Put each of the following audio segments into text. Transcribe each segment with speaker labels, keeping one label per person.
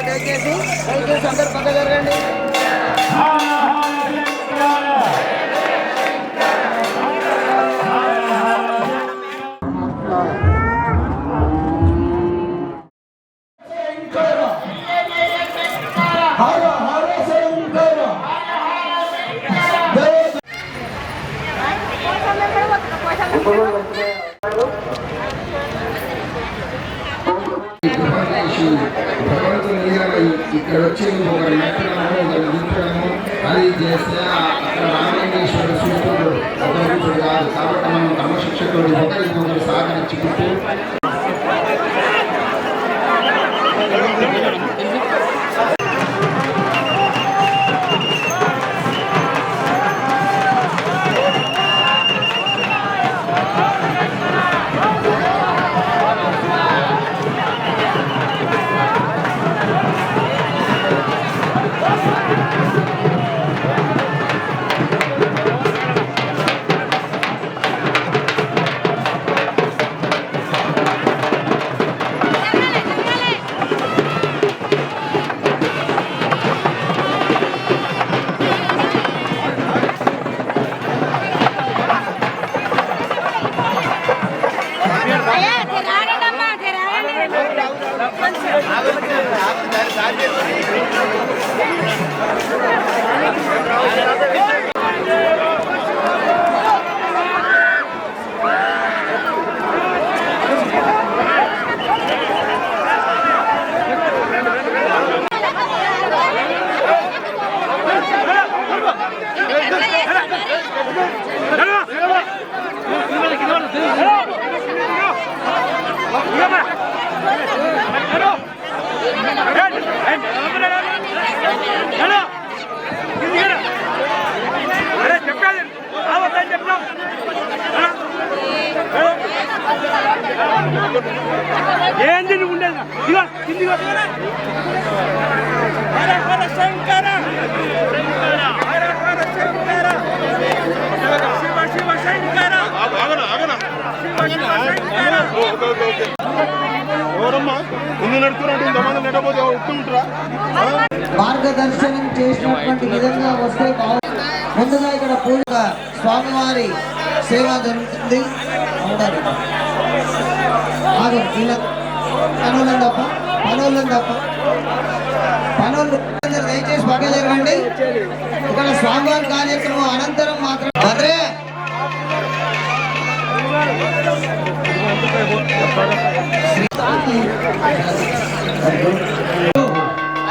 Speaker 1: దయచేసి అందరు పక్క జరగండి.
Speaker 2: ఇక్కడ వచ్చి ఒకరు మెట్టడము ఒకరు దింపడము అది చేస్తే అక్కడ రామలింగేశ్వరుడు సూత్రుడు ఒకరు కాదు. కాబట్టి మనం క్రమశిక్షకుడు ఒకరికి సహకరించుకుంటూ
Speaker 3: ఏంది ఉండేది ఇదిగో కిందిగో హర హర శంకర హర హర శంకర శివ శివ శంకర ఆగనా ఆగనా శివ శివ శంకర ఓరమ్మా ముందు నడుతున్నట్టు ఇంతమంది నడపోతే ఒప్పుకుంటారా
Speaker 1: మార్గదర్శనం చేసినటువంటి విధంగా వస్తే ముందుగా ఇక్కడ పూజ స్వామివారి సేవ జరుగుతుంది. పనులు దయచేసి పక్క జరగండి. ఇక్కడ స్వామివారి కార్యక్రమం అనంతరం మాత్రం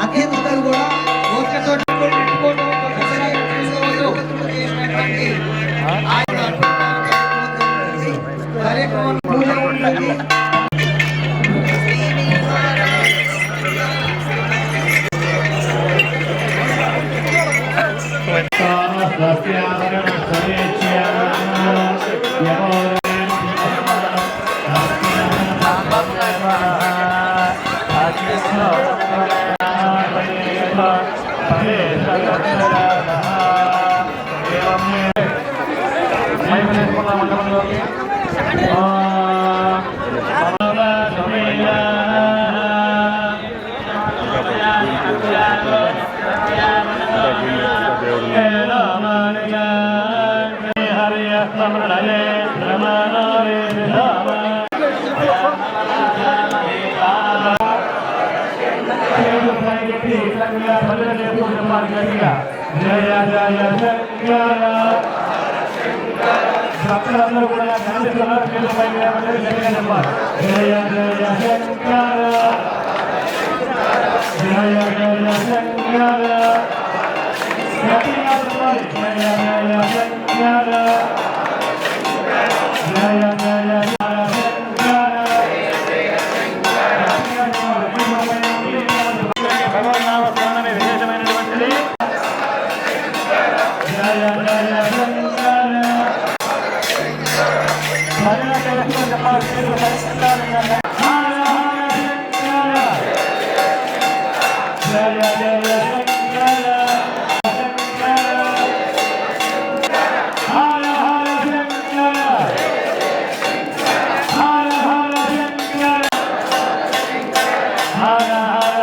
Speaker 1: అత్యంతలు కూడా కార్యక్రమం పూజ ఉంటుంది.
Speaker 4: భక్తులందరూ కూడా కనిపిస్తున్నారు. జయ జయ శంకర జయ జయ శంకర జయ జయ శంకర జయ జయ భగవన్నామ స్మరణమే విశేషమైనటువంటిది. జయ జయ శంకర భజన చేస్తూ చెప్పాలి. జయ జయ శంకర హర హర శంకర హర హర శంకర హర హర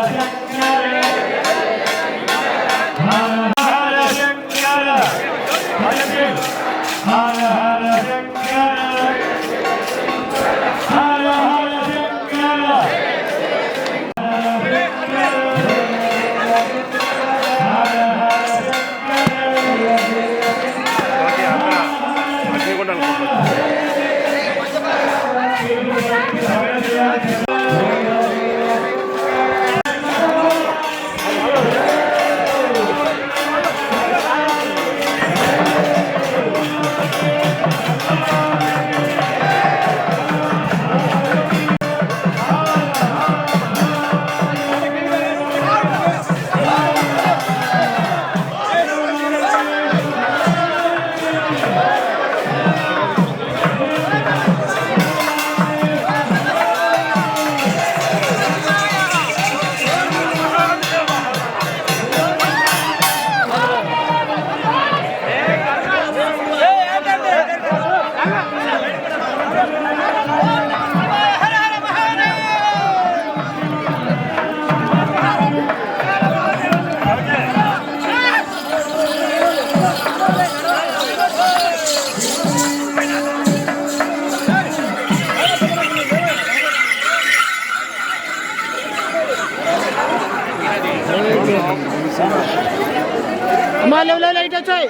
Speaker 3: అమ్మా లేవు లైట్ వచ్చాయి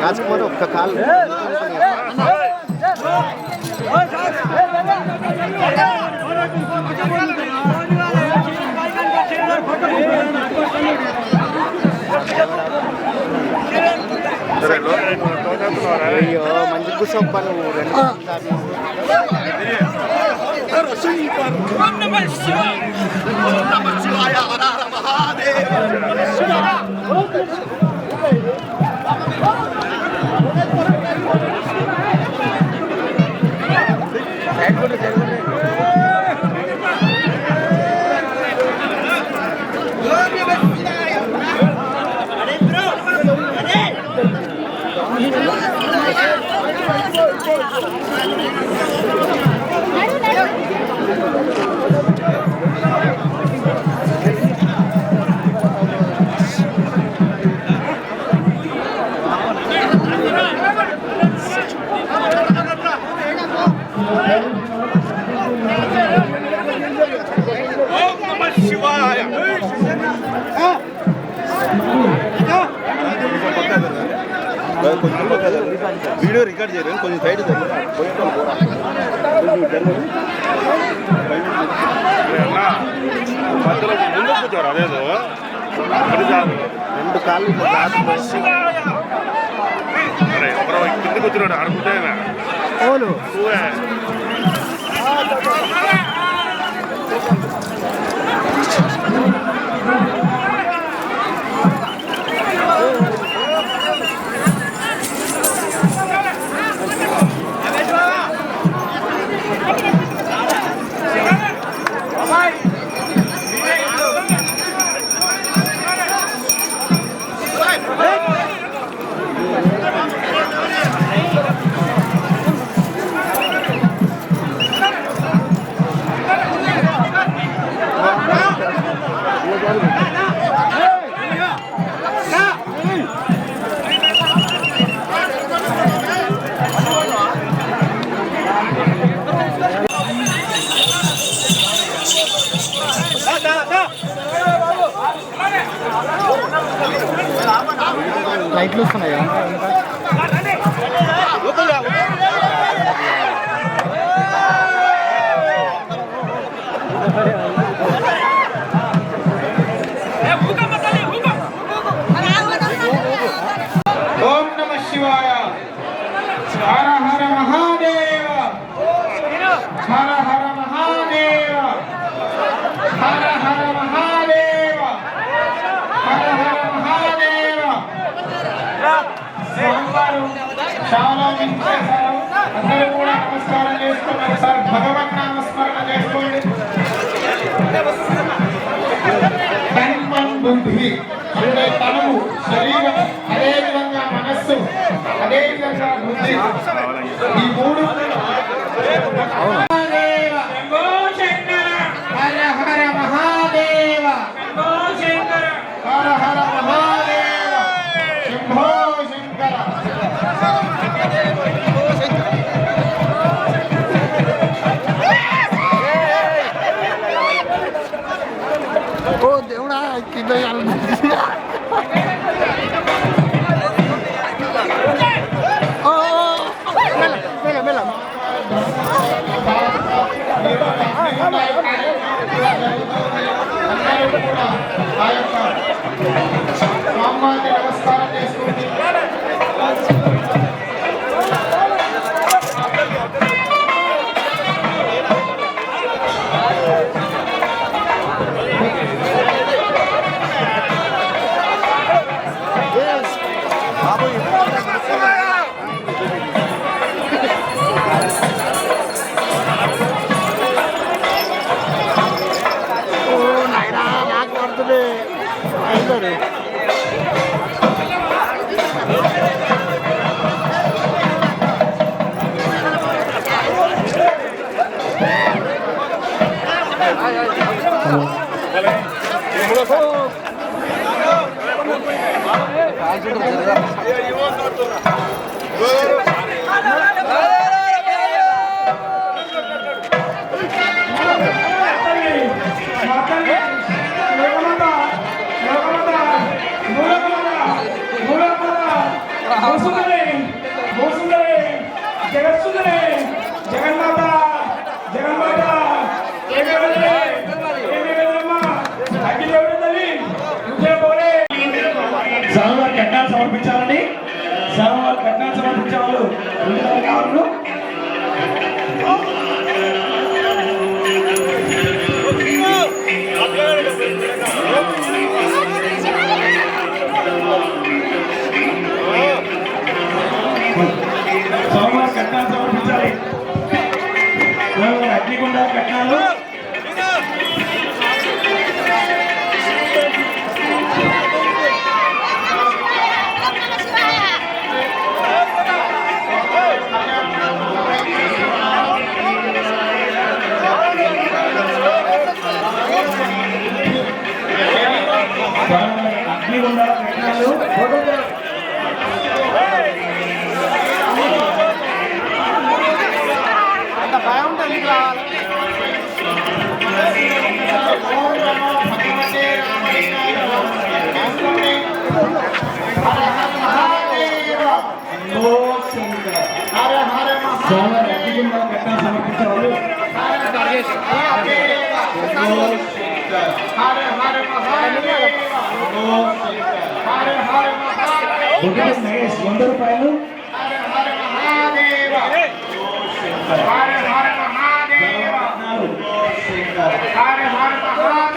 Speaker 5: రాజకుమార్ ఒక్క కాల్ అయ్యో మంచి కూర్చోప్ప నువ్వు రెండు
Speaker 3: వీడియో రికార్డ్ చేయలేదు కొంచెం సైడ్ మధ్యలో ముందు కూర్చోరు అదేదో
Speaker 5: రెండు కాళ్ళు
Speaker 3: అరే ఎవరో కింద కూర్చున్నాడు అడుగుతాయినా
Speaker 5: ఓలు లైట్లు వస్తున్నాయా
Speaker 1: ఓం నమః శివాయ హర హర మహాదేవ హర హర మహాదేవ హర హర మహాదేవ హర హర మహాదేవ స్వామివారు చాలా వించేశారు అందరూ కూడా నమస్కారం చేసుకున్నారు సార్ భగవన్ నామస్మరణ చేసుకోండి తన్మన్ బుద్ధి అంటే తనము శరీరం అదేవిధంగా మనస్సు అదేవిధంగా బుద్ధి ఈ మూడు మహాదేవ శంభో శంకర హర హర మహాదేవ శంభో శంకర హర హర మహాదేవ శంభో శంకర
Speaker 5: ఓ దేవుడా కింద
Speaker 1: ఆ యొక్క స్వామివారికి నమస్కారం చేసుకుంటూ
Speaker 5: నాకు పడుతుంది అయిందండి.
Speaker 4: స్వామివారి కట్నాలు సమర్పించాలండి. స్వామివారి కట్నాలు సమర్పించే వాళ్ళు ముందుగా కావాలి. స్వామివారి కట్నాలు సమర్పించాలి. స్వామివారి అగ్నిగుండ కట్నాలు అగ్నిగుండ కట్నాలు
Speaker 5: అంత భయం ఉంటుంది ఎందుకు రావాలి?
Speaker 4: స్వామివారి అగ్నిగుండ కట్నాలు సమర్పించే వాళ్ళు మహేష్ 100 రూపాయలు.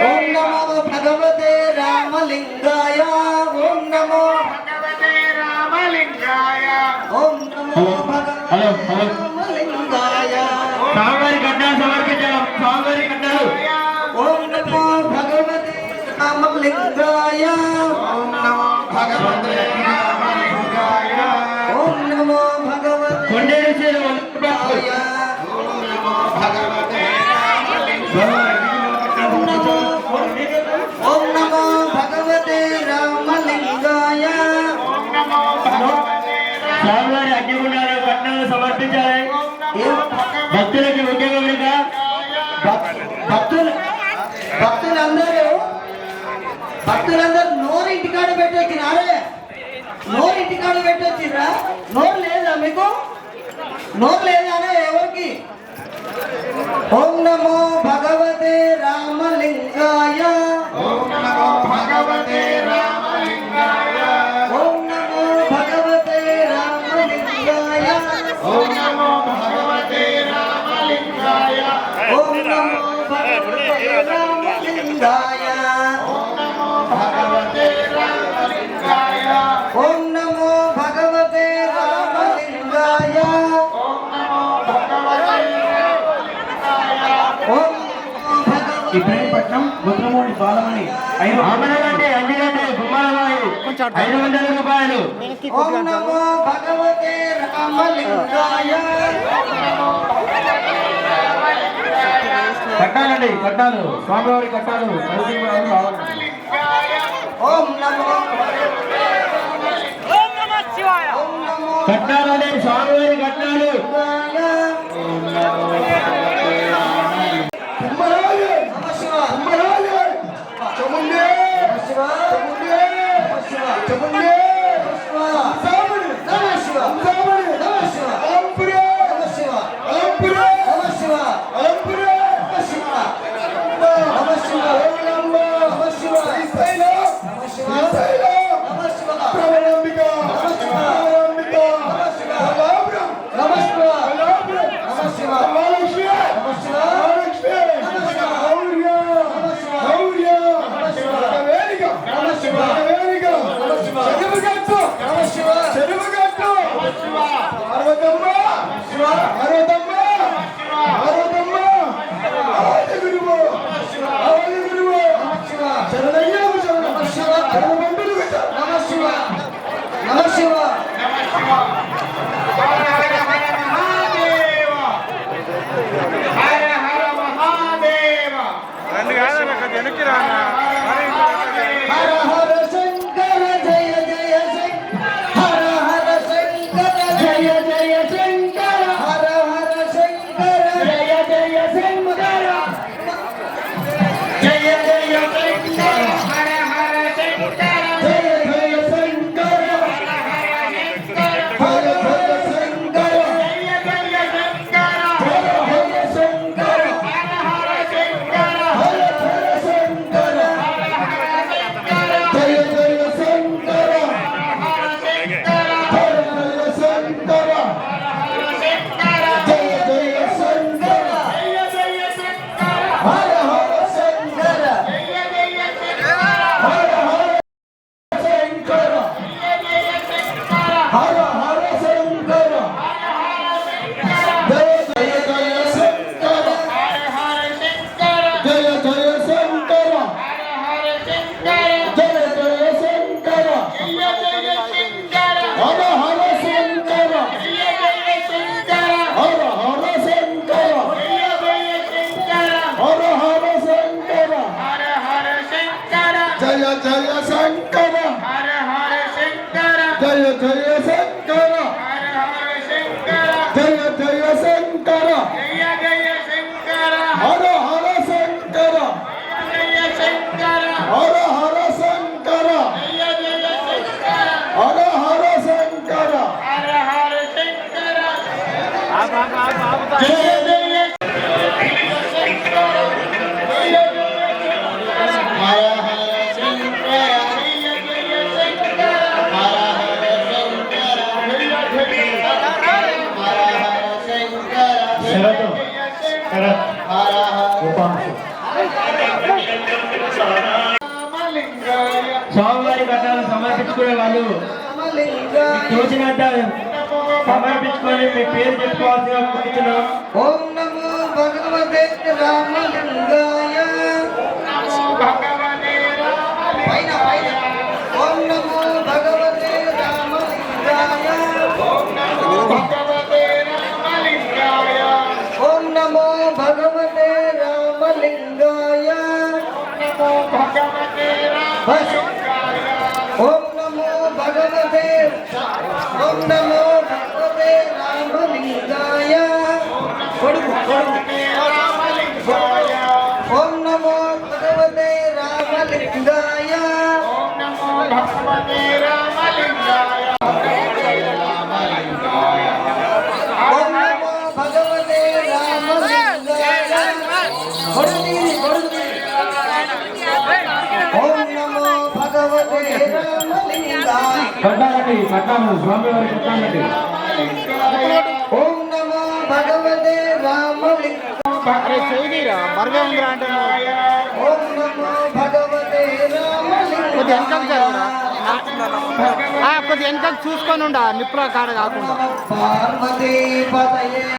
Speaker 6: ఓం నమో భగవతే రామలింగాయ. ఓం నమో
Speaker 1: భగవతే రామలింగాయ.
Speaker 6: ఓం నమో భగవతే రామలింగాయ.
Speaker 4: స్వామివారి కట్నాలు సమర్పించాం. స్వామివారి కట్నాలు
Speaker 6: ఓం నమో భగవతే రామలింగాయ.
Speaker 1: ఓం నమో భగవతే రామలింగాయ.
Speaker 6: ఓం నమో భగవతే
Speaker 4: కొండేరు చేరు 100 రూపాయలు.
Speaker 1: భగవతే
Speaker 6: ఓం నమో భగవతే రామలింగాయ.
Speaker 4: స్వామివారి అగ్నిగుండాలు కట్నాలు సమర్పించాలి. భక్తులకి ముఖ్యంగా
Speaker 6: భక్తులందరూ నోరు ఇంటికాడ పెట్టొచ్చినారే. నోరు ఇంటికాడ పెట్టొచ్చిరా? నోరు లేదా మీకు? నోరు లేదా ఎవరికి? ఓం నమో భగవతే రామలింగాయ.
Speaker 1: ఓం నమో భగవతే రామలింగాయ.
Speaker 6: ఓం నమో భగవతే రామలింగాయ.
Speaker 1: ఓం నమో భగవతే రామలింగాయ.
Speaker 6: ఓం నమో భగవతే రామలింగాయ.
Speaker 1: ఓం నమో భగవతే రామలింగాయ.
Speaker 6: ఓం నమో భగవతే రామలింగాయ.
Speaker 1: ఓం నమో భగవతే రామలింగాయ.
Speaker 6: ఓం నమో భగవతే
Speaker 4: ఇబ్రహీంపట్నం రుద్రమూడి బాలమణి 500 రూపాయలు.
Speaker 6: ఓం నమో భగవతే రామలింగాయ.
Speaker 4: కట్టాలండి కట్టాలు. స్వామివారి కట్టాలు
Speaker 6: ఓం నమో
Speaker 4: కట్టాలండి. స్వామివారి కట్టాలు
Speaker 6: శివ జయ జయ శంకర హర హర శంకర జయ జయ శంకర జయ జయ శంకర హర హర శంకర జయ జయ శంకర హర హర శంకర జయ జయ శంకర హర హర శంకర హర హర శంకర హర హర శంకర జయ జయ శంకర
Speaker 4: స్వామివారి కట్టాలను సమర్పించుకునే వాళ్ళు తోచినంత సమర్పించుకొని మీ పేరు చెప్పుకోవాల్సిగా కూర్చున్నాం.
Speaker 6: ఓం నమో భగవతే రామలింగాయ పైన పైన ఓం నమో భగవతే రామలింగాయ ఓం నమో భగవతే రామలింగాయ ఓం నమో భగవతే రామలింగాయ ఓం నమో భగవతే రామలింగాయ కొడుకు ఓం నమో భగవతే రామలింగాయ ఓం నమో భగవతే రామలింగాయ ఓం నమో భగవతే రామలింగాయ ఓం నమో భగవతే రామలింగాయ
Speaker 4: కట్టాలండి కట్టాను స్వామివారి కట్టాలండి.
Speaker 6: ఓం నమో భగవతే రామలింగాయ ఓం నమో భగవతే రామలింగాయ
Speaker 5: కొద్దిగా వెనక చూసుకొని ఉండ నిప్పుల కాడ కాకుండా
Speaker 6: పార్వతీ పతయే